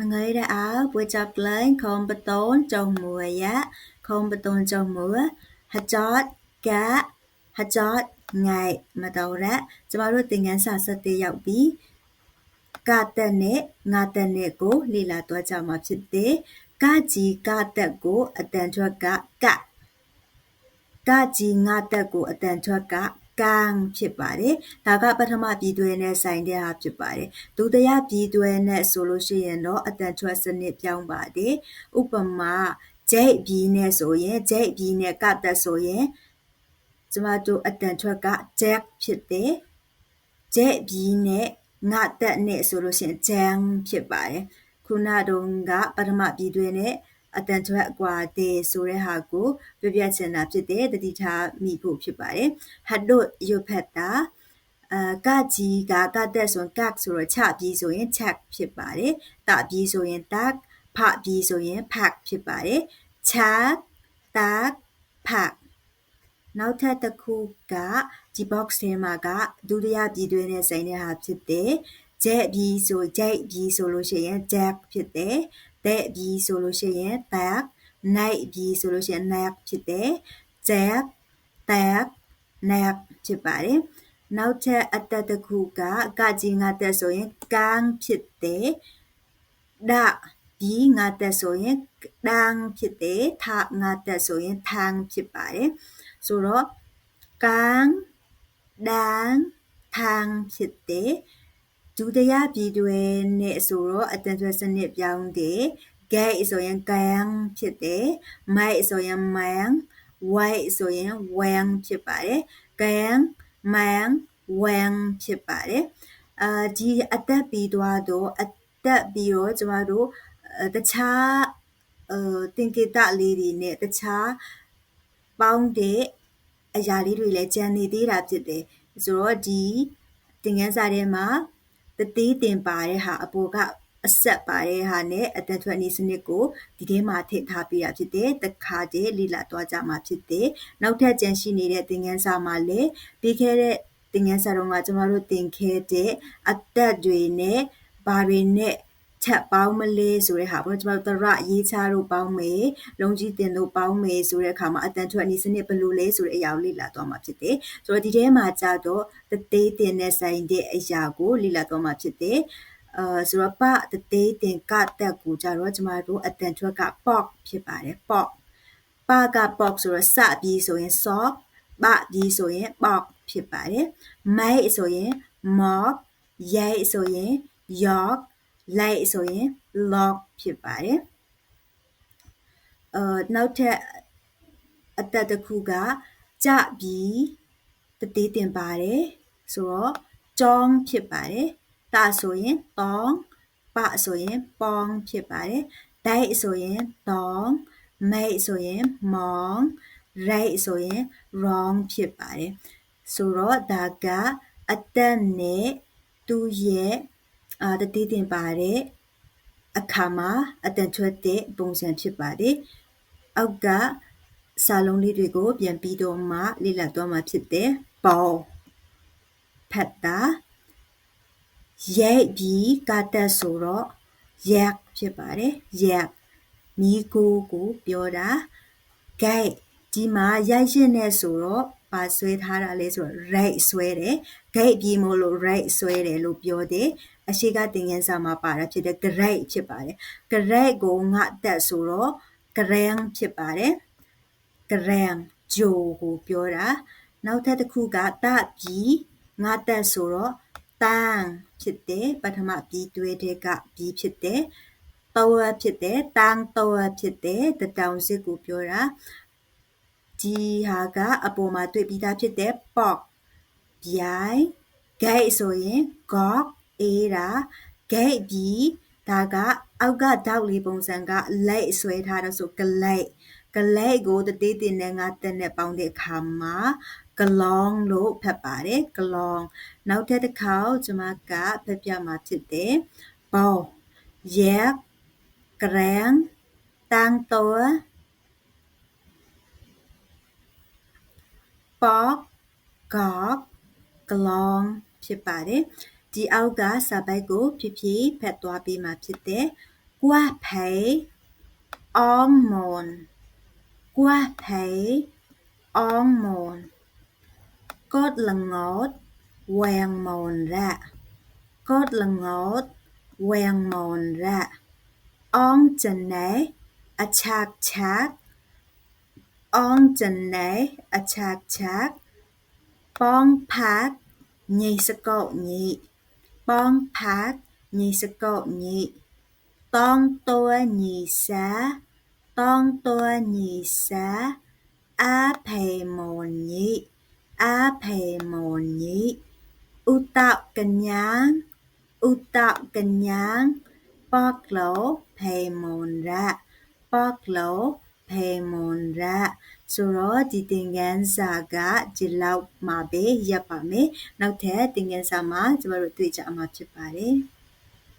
người đã áo buổi chập lên không bật tốn trong mùa giá không bật tốn trong mùa hạt chót cá hạt chót ngày mà đầu ra cho bao nhiêu tình ngắn sản xuất từ dạo bí cá tên cố lì là tua chào màဖြစ်tế cá chỉ cá tên cố ở tên cho cá chỉ ngã tên cố ở tên cho càngဖြစ်ပါတယ်ဒါကပထမပြည်တွင်းနဲ့ဆိုင်တဲ့ဟာဖြစ်ပါတယ်ဒုတိယပြည်တွင်းနဲ့ဆိုလို့ရှိရင်တော့အတန်ထွက်စနစ်ပြောင်းပါတယ်ဥပမာဂျိတ်ပြည်နဲ့ဆိုရင်ဂျိတ်ပြည်နဲ့ကတက်ဆိုရင်ကျမတို့အတန်ထွက်ကဂျက်ဖြစ်တယ်ဂျိတ်ပြည်နဲ့ငါတက်နဲ့ဆိုလို့ရှိရင်ဂျန်ဖြစ်ပါတယ်ခုနတုန်းကပထမပြည်တွင်းနဲ့အတန်ထွက်အကွာတဲ့ဆိုတဲ့ဟာကိုပြချင်တာဖြစ်တယ်တတိထားမိဖို့ဖြစ်ပါတယ်ဟတ်တို့ရုပ်ဖက်တာကကြီးကတက်ဆိုရင်ကတ်ဆိုတော့ချပြီးဆိုရင်ချက်ဖြစ်ပါတယ်တပြီးဆိုရင်တက်ဖပြီးဆိုရင်ဖက်ဖြစ်ပါတယ်ချက်တက်ဖက်နောက်ထပ်တစ်ခုကဒီ box ထဲမှာကဒုတိယပြည်တွင်းနဲ့ဆိုင်တဲ့ဟာဖြစ်တယ်ဂျက်ပြီးဆိုဂျိတ်ပြီးဆိုလို့ရှိရင်ဂျက်ဖြစ်တယ်တဲ့ပြီးဆိုလို့ရှိရင်တက်နိုင်ပြီးဆိုလို့ရှိရင်နက်ဖြစ်တယ်ဂျက်တက်နက်ဖြစ်ပါတယ်နောက်ထပ်အတက်တစ်ခုကကြီးငါတက်ဆိုရင်ကန်ဖြစ်တယ်ဒါပြီးငါတက်ဆိုရင်ဒန်းဖြစ်တယ်ထငါတက်ဆိုရင်ထန်းဖြစ်ပါတယ်ဆိုတော့ကန်ဒန်းထန်းဖြစ်တယ်ဒုတိယပြည်တွင်နဲ့ဆိုတော့အတန်ထွက်စနစ်ပြောင်းတယ်ဂိတ်ဆိုရင်ကန်ဖြစ်တယ်မိုက်ဆိုရင်မန်ဝိုက်ဆိုရင်ဝမ်ဖြစ်ပါတယ်ကန်မန်ဝမ်ဖြစ်ပါတယ်ဒီအတက်ပြီးသွားတော့အတက်ပြီးတော့ကျမတို့တခြားသင်္ကေတလေးတွေနဲ့တခြားပေါင်းတဲ့အရာလေးတွေလည်းကျန်နေသေးတာဖြစ်တယ်ဆိုတော့ဒီသင်ခန်းစာထဲမှာတတိတင်ပါတဲ့ဟာအပေါ်ကအဆက်ပါတဲ့ဟာနဲ့အတန်ထွက်နည်းစနစ်ကိုဒီထဲမှာထည့်ထားပေးတာဖြစ်တယ်တခါတည်းလေ့လာသွားကြမှာဖြစ်တယ်နောက်ထပ်ကျန်ရှိနေတဲ့သင်ခန်းစာမှာလည်းပြီးခဲ့တဲ့သင်ခန်းစာတုန်းကကျမတို့သင်ခဲ့တဲ့အတက်တွေနဲ့ဘာတွေနဲ့ချက်ပေါင်းမလဲဆိုတဲ့ဟာပေါ့ကျမတို့တရရေးချတို့ပေါင်းမယ်လုံးကြီးတင်တို့ပေါင်းမယ်ဆိုတဲ့အခါမှာအတန်ထွက်နည်းစနစ်ဘယ်လိုလဲဆိုတဲ့အရာကိုလေ့လာသွားမှာဖြစ်တယ်ဆိုတော့ဒီထဲမှာကြတော့တသေးတင်နဲ့ဆိုင်တဲ့အရာကိုလေ့လာသွားမှာဖြစ်တယ်ဆိုတော့ပတသေးတင်ကတက်ကိုကြတော့ကျမတို့အတန်ထွက်က pop ဖြစ်ပါတယ် pop ပက pop ဆိုတော့စပြီးဆိုရင် sock ပပြီးဆိုရင် pop ဖြစ်ပါတယ်မိုက်ဆိုရင် mop ရိုက်ဆိုရင် york လိုက်ဆိုရင် lock ဖြစ်ပါတယ်နောက်ထပ်အတက်တစ်ခုကကြပြီးတသေးတင်ပါတယ်ဆိုတော့ကြောင်းဖြစ်ပါတယ်တဆိုရင်တောင်းပဆိုရင်ပေါင်းဖြစ်ပါတယ်ဒိုက်ဆိုရင်တောင်းမိတ်ဆိုရင်မောင်းရိုက်ဆိုရင် wrong ဖြစ်ပါတယ်ဆိုတော့ဒါကအတက်နဲ့သူ့ရဲ့တသေးတင်ပါတယ်အခါမှာအတန်ထွက်တဲ့ပုံစံဖြစ်ပါတယ်အောက်ကစာလုံးလေးတွေကိုပြန်ပြီးတော့မှလေ့လာသွားမှာဖြစ်တယ်ပေါ်ဖတ်တာရိုက်ပြီးကတက်ဆိုတော့ရက်ဖြစ်ပါတယ်ရက်မိကိုပြောတာဂိုက်ဒီမှာရိုက်ရှင်းနေဆိုတော့ပါဆွဲထားတာလဲဆိုတော့ right ဆွဲတယ်ဂိတ်ပြီးမို့လို့ right ဆွဲတယ်လို့ပြောတယ်အရှိကသင်ခန်းစာမှာပါတာဖြစ်တဲ့ grade ဖြစ်ပါတယ် grade ကိုငါတက်ဆိုတော့ gram ဖြစ်ပါတယ် gram ဂျိုကိုပြောတာနောက်ထပ်တစ်ခုကတပြီးငါတက်ဆိုတော့တန်းဖြစ်တယ်ပထမပြီးတွဲတဲ့ကပြီးဖြစ်တယ်တော့ဖြစ်တယ်တန်းတော့ဖြစ်တယ်တတောင်စစ်ကိုပြောတာဒီဟာကအပေါ်မှာတွေ့ပြီးသားဖြစ်တဲ့ pop ဗျိုင်ဂိတ်ဆိုရင် gog အေးတာဂိတ်ပြီးဒါကအောက်ကတောက်လေးပုံစံကလက်ဆွဲထားတော့ဆိုကလက်ကိုတသေးတင်နဲ့ငါတက်နဲ့ပေါင်းတဲ့အခါမှာကလောင်လို့ဖတ်ပါတယ်ကလောင်နောက်တစ်ခါကျွန်မကဖတ်ပြမှာဖြစ်တယ်ဘောရက်ဂရန်တန်းတော်ပေါကကလောင်ဖြစ်ပါတယ်ဒီအောက်ကစာပိုက်ကိုဖြည်းဖြည်းဖတ်သွားပေးမှာဖြစ်တယ် กว่าไผอ้องมนกว่าไผอ้องมนกดละงดแวงมนระกดละงดแวงมนระอ้องจันไหนอชักชักอ้องจันไหนอชักชักป้องพักញីសកោញីប៉ងផាកញីសកោញីតងតួញីសាតងតួញីសាអាភេមនញីអាភេមនញីឧតកញ្ញាងឧតកញ្ញាងប៉កឡូភេមនរៈប៉កឡូភេមនរៈဆိုတော့ဒီသင်ခန်းစာကဒီလောက်မှာပဲရပ်ပါမယ်နောက်ထပ်သင်ခန်းစာမှာကျမတို့တွေ့ကြမှာဖြစ်ပါတယ်